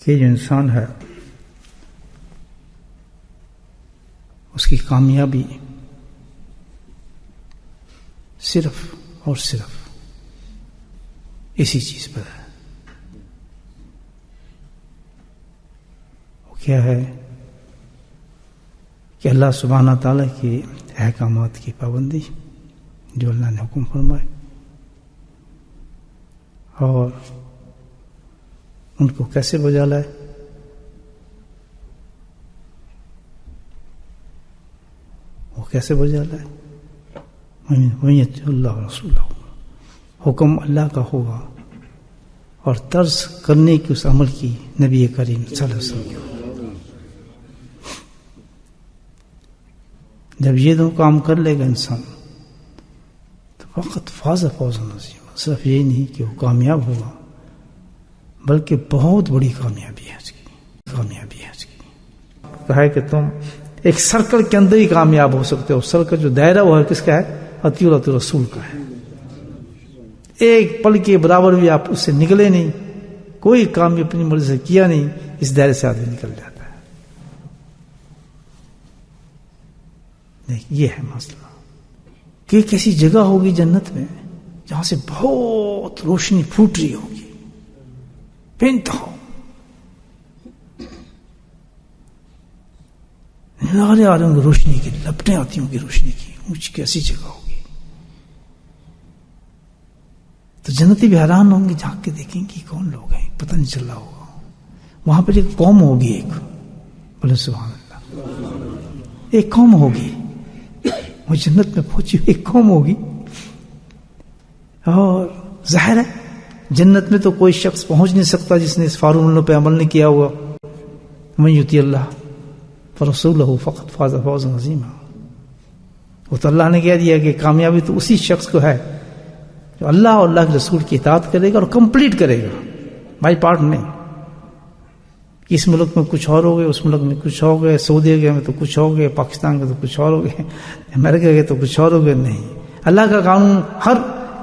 کہ جو انسان ہے اس کی کامیابی صرف اور صرف اسی چیز پر ہے. وہ کیا ہے کہ اللہ سبحانہ تعالیٰ کے احکامات کی پابندی، جو اللہ نے حکم فرمائے، اور ان کو کیسے بجا لائے. وہ کیسے بجا لائے؟ اللہ رسول، حکم اللہ کا ہوگا اور طرز کرنے کی اس عمل کی نبی کریم صلی اللہ علیہ وسلم کی. جب یہ دو کام کر لے گا انسان تو فقط فاز فوزا عظیما. صرف یہ نہیں کہ وہ کامیاب ہوگا، بلکہ بہت بڑی کامیابی ہے اس کی. کہا ہے کہ تم ایک سرکل کے اندر ہی کامیاب ہو سکتے ہو. سرکل جو دائرہ وہ ہے کس کا ہے؟ اطیعت رسول کا ہے. ایک پل کے برابر بھی آپ اس سے نکلے نہیں، کوئی کام بھی اپنی مرضی سے کیا نہیں، اس دائرے سے آدمی نکل جاتا ہے. یہ ہے مسئلہ کہ ایک ایسی جگہ ہوگی جنت میں جہاں سے بہت روشنی پھوٹ رہی ہوگی، بے انتہا نارے آ رہے ہوں گے روشنی کی، لپٹیں آتی ہوں گی روشنی کی. اونچی کیسی جگہ ہوگی. تو جنتی بھی حیران ہوں گے، جھانک کے دیکھیں گے کون لوگ ہیں، پتہ نہیں چل رہا ہوگا. وہاں پر ایک قوم ہوگی، ایک بولے سبحان اللہ، ایک قوم ہوگی، وہ جنت میں پہنچی ہوئی ایک قوم ہوگی. اور ظاہر ہے جنت میں تو کوئی شخص پہنچ نہیں سکتا جس نے اس فارمولوں پہ عمل نہیں کیا ہوا. من یطیع اللہ فرسولہ فقط فاز فوزا عظیما. وہ تو اللہ نے کہہ دیا کہ کامیابی تو اسی شخص کو ہے جو اللہ اور اللہ کے رسول کی اطاعت کرے گا اور کمپلیٹ کرے گا، بائی پارٹ نہیں. اس ملک میں کچھ اور ہو گئے، اس ملک میں کچھ ہو گئے، سعودی عرب میں تو کچھ ہو گئے، پاکستان میں تو کچھ اور ہو گئے، امریکہ کے تو کچھ اور ہو گئے. نہیں، اللہ کا قانون ہر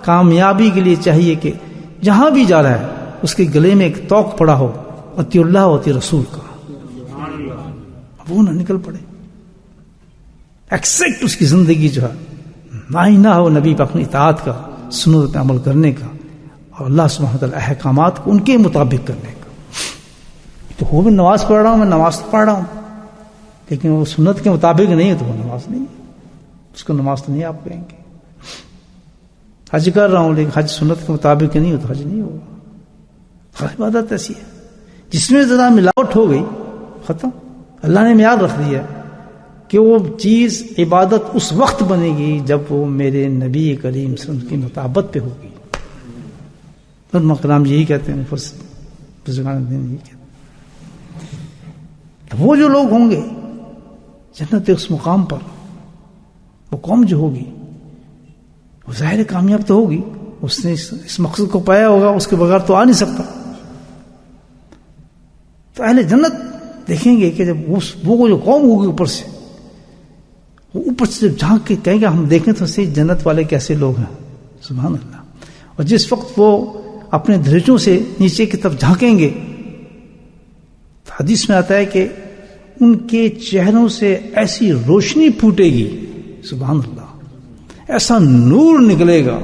کامیابی کے لیے چاہیے کہ جہاں بھی جا رہا ہے اس کے گلے میں ایک توق پڑا ہو اطیع اللہ و اطیع رسول کا، وہ نہ نکل پڑے. ایکسیکٹ اس کی زندگی جو ہے نہ ہو نبی پر اپنی اطاعت کا، سنت پہ عمل کرنے کا، اور اللہ سبحانہ وتعالی احکامات کو ان کے مطابق کرنے کا. تو وہ بھی نماز پڑھ رہا ہوں، میں نماز تو پڑھ رہا ہوں، لیکن وہ سنت کے مطابق نہیں ہے تو وہ نماز نہیں ہے، اس کو نماز تو نہیں آپ کہیں گے. حج کر رہا ہوں لیکن حج سنت کے مطابق نہیں ہو تو حج نہیں ہوگا. ہر عبادت ایسی ہے جس میں ذرا ملاوٹ ہو گئی، ختم. اللہ نے معیار رکھ دیا کہ وہ چیز عبادت اس وقت بنے گی جب وہ میرے نبی کریم صلی اللہ علیہ وسلم کی مطابقت پہ ہوگی. علماء کرام یہی کہتے ہیں، بزرگان دین یہی کہتے ہیں. تو وہ جو لوگ ہوں گے جنت اس مقام پر، وہ قوم جو ہوگی وہ ظاہر کامیاب تو ہوگی، اس نے اس مقصد کو پایا ہوگا، اس کے بغیر تو آ نہیں سکتا. تو اہل جنت دیکھیں گے کہ جب وہ جو قوم ہوگی اوپر سے، وہ اوپر سے جب جھانک کے کہیں گے ہم دیکھیں تو صحیح جنت والے کیسے لوگ ہیں، سبحان اللہ. اور جس وقت وہ اپنے درجوں سے نیچے کی طرف جھانکیں گے تو حدیث میں آتا ہے کہ ان کے چہروں سے ایسی روشنی پھوٹے گی، سبحان اللہ، ایسا نور نکلے گا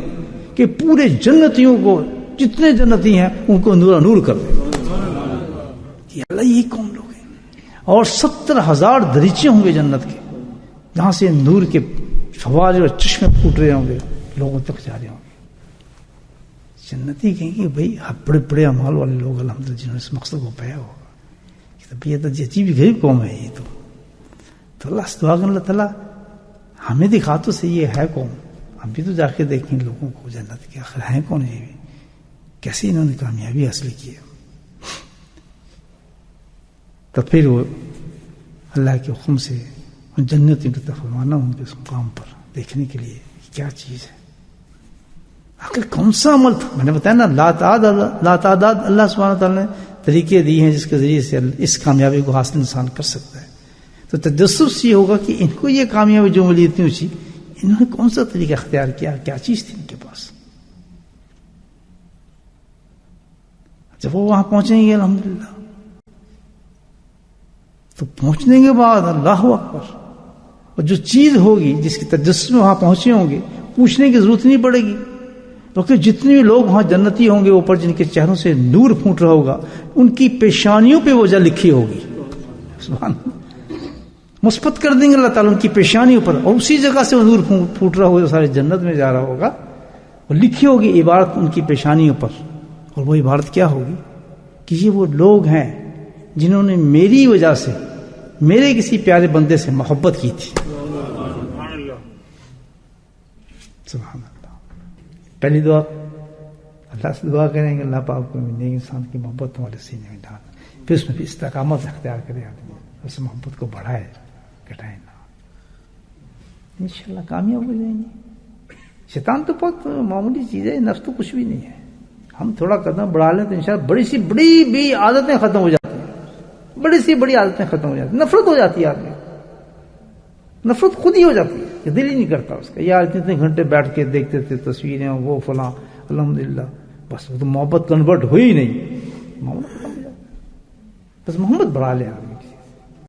کہ پورے جنتیوں کو، جتنے جنتی ہیں ان کو نورا نور کر دے گا. یہ اللہ یہی کون لوگ ہیں. اور 70,000 دریچے ہوں گے جنت کے، جہاں سے نور کے فوارے اور چشمے پھوٹ رہے ہوں گے، لوگوں تک جا رہے ہوں گے. جنتی کہیں گے بھائی بڑے بڑے اعمال والے لوگ الحمدللہ جنہوں نے اس مقصد کو پایا ہوگا. یہ تو عجیب غریب قوم ہے. یہ تو اللہ سے دعا کریں اللہ تعالیٰ ہمیں دکھا تو صحیح یہ ہے قوم، ہم بھی تو جا کے دیکھیں لوگوں کو جنت کے آخر ہیں کون، یہ بھی کیسے انہوں نے کامیابی حاصل کی ہے. تو پھر وہ اللہ کے حکم سے ان جنتوں کی طرف روانہ ہوں گے اس مقام پر دیکھنے کے لیے کیا چیز ہے، آخر کون سا عمل تھا. میں نے بتایا نا، لا تعداد اللہ سبحانہ تعالیٰ نے طریقے دیے ہیں جس کے ذریعے سے اس کامیابی کو حاصل انسان کر سکتا ہے. تو تجسس یہ ہوگا کہ ان کو یہ کامیابی جو ملی اتنی اونچی، انہوں نے کون سا طریقہ اختیار کیا، کیا چیز تھی ان کے پاس. جب وہ وہاں پہنچیں گے الحمدللہ تو پہنچنے کے بعد اللہ اکبر، اور جو چیز ہوگی جس کی تجسس میں وہاں پہنچے ہوں گے، پوچھنے کی ضرورت نہیں پڑے گی، کیونکہ جتنے بھی لوگ وہاں جنتی ہوں گے، اوپر جن کے چہروں سے نور پھوٹ رہا ہوگا، ان کی پیشانیوں پہ وجہ لکھی ہوگی. سبحان اللہ، مثبت کر دیں گے اللہ تعالیٰ ان کی پیشانیوں پر، اور اسی جگہ سے وہ نور پھوٹ رہا ہوگا، سارے جنت میں جا رہا ہوگا، وہ لکھی ہوگی عبارت ان کی پیشانیوں پر. اور وہ عبارت کیا ہوگی کہ یہ وہ لوگ ہیں جنہوں نے میری وجہ سے میرے کسی پیارے بندے سے محبت کی تھی. سبحان اللہ. پہلی دعا اللہ سے دعا کریں گے اللہ پاک کو نیک انسان کی محبت ہمارے سینے میں ڈال، پھر اس میں بھی استقامت اختیار کرے آدمی، اس محبت کو بڑھائے گھٹائے نہ، انشاءاللہ کامیاب ہو جائیں گے. شیطان تو بہت معمولی چیز ہے، نفس تو کچھ بھی نہیں ہے. ہم تھوڑا قدم بڑھا لیں تو انشاءاللہ بڑی سی بڑی بھی عادتیں ختم ہو جاتی ہیں، بڑی سی بڑی عادتیں ختم ہو جاتی ہیں. نفرت ہو جاتی ہے آدمی، نفرت خود ہی ہو جاتی ہے کہ دل ہی نہیں کرتا اس کا، یار اتنے گھنٹے بیٹھ کے دیکھتے تھے تصویریں وہ فلاں، الحمدللہ بس وہ تو محبت کنورٹ ہوئی نہیں، محبت ختم ہو جاتی ہے. بس محبت بڑھا لے آدمی.